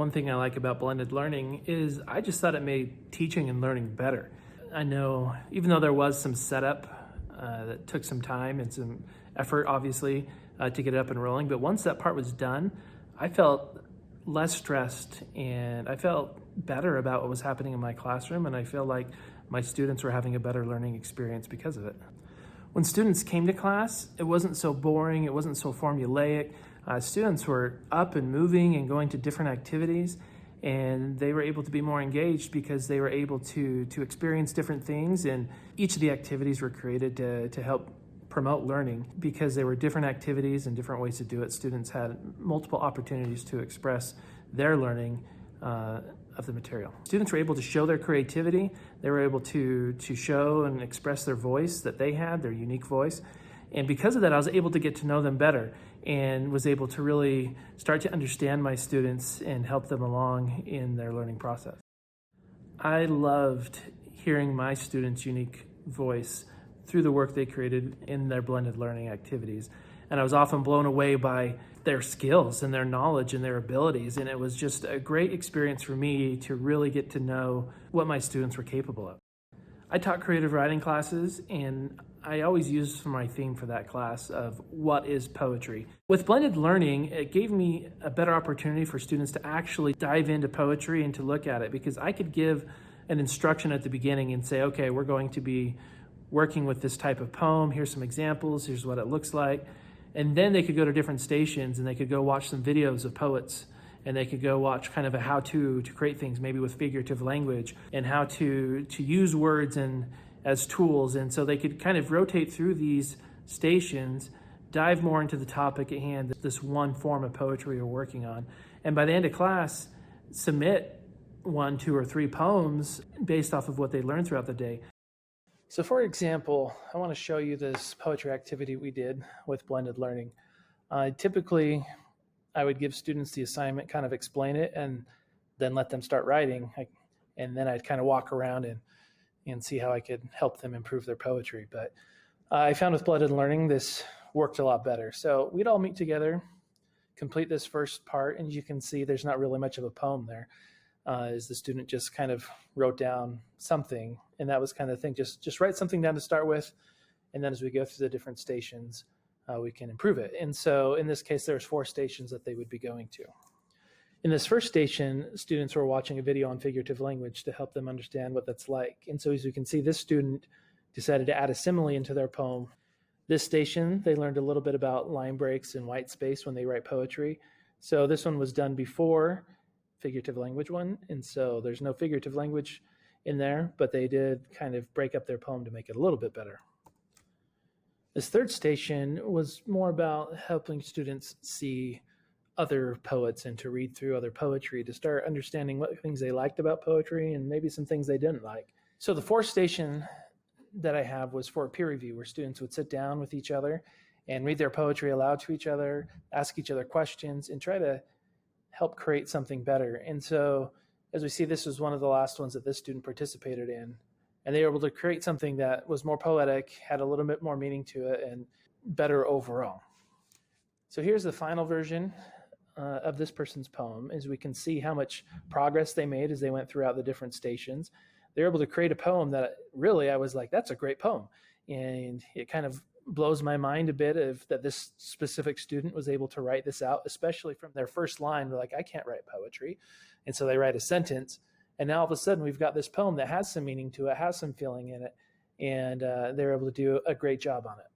One thing I like about blended learning is I just thought it made teaching and learning better. I know even though there was some setup that took some time and some effort, obviously, to get it up and rolling, but once that part was done, I felt less stressed and I felt better about what was happening in my classroom, and I feel like my students were having a better learning experience because of it. When students came to class, it wasn't so boring, it wasn't so formulaic. Students were up and moving and going to different activities, and they were able to be more engaged because they were able to experience different things, and each of the activities were created to help promote learning. Because there were different activities and different ways to do it, students had multiple opportunities to express their learning of the material. Students were able to show their creativity. They were able to show and express their voice that they had, their unique voice. And because of that, I was able to get to know them better and was able to really start to understand my students and help them along in their learning process. I loved hearing my students' unique voice through the work they created in their blended learning activities. And I was often blown away by their skills and their knowledge and their abilities. And it was just a great experience for me to really get to know what my students were capable of. I taught creative writing classes, and I always used for my theme for that class of what is poetry. With blended learning, it gave me a better opportunity for students to actually dive into poetry and to look at it, because I could give an instruction at the beginning and say, okay, we're going to be working with this type of poem. Here's some examples. Here's what it looks like. And then they could go to different stations and they could go watch some videos of poets, and they could go watch kind of a how-to create things, maybe with figurative language, and how to use words and as tools. And so they could kind of rotate through these stations, dive more into the topic at hand, this one form of poetry you're working on. And by the end of class, submit 1, 2, or 3 poems based off of what they learned throughout the day. So for example, I want to show you this poetry activity we did with blended learning. Typically, I would give students the assignment, kind of explain it, and then let them start writing. And then I'd kind of walk around and see how I could help them improve their poetry. But I found with blended learning, this worked a lot better. So we'd all meet together, complete this first part, and you can see there's not really much of a poem there. As the student just kind of wrote down something, and that was kind of the thing, just write something down to start with, and then as we go through the different stations, we can improve it. And so in this case, there's 4 stations that they would be going to. In this first station, students were watching a video on figurative language to help them understand what that's like. And so as you can see, this student decided to add a simile into their poem. This station, they learned a little bit about line breaks and white space when they write poetry. So this one was done before figurative language one, and so there's no figurative language in there, but they did kind of break up their poem to make it a little bit better. This third station was more about helping students see other poets and to read through other poetry to start understanding what things they liked about poetry and maybe some things they didn't like. So the fourth station that I have was for a peer review, where students would sit down with each other and read their poetry aloud to each other, ask each other questions, and try to help create something better. And so as we see, this was one of the last ones that this student participated in, and they were able to create something that was more poetic, had a little bit more meaning to it, and better overall. So here's the final version of this person's poem. As we can see how much progress they made as they went throughout the different stations. They're able to create a poem that really I was like, that's a great poem. And it kind of blows my mind a bit that this specific student was able to write this out, especially from their first line. They're like, I can't write poetry. And so they write a sentence, and now all of a sudden we've got this poem that has some meaning to it, has some feeling in it, and they're able to do a great job on it.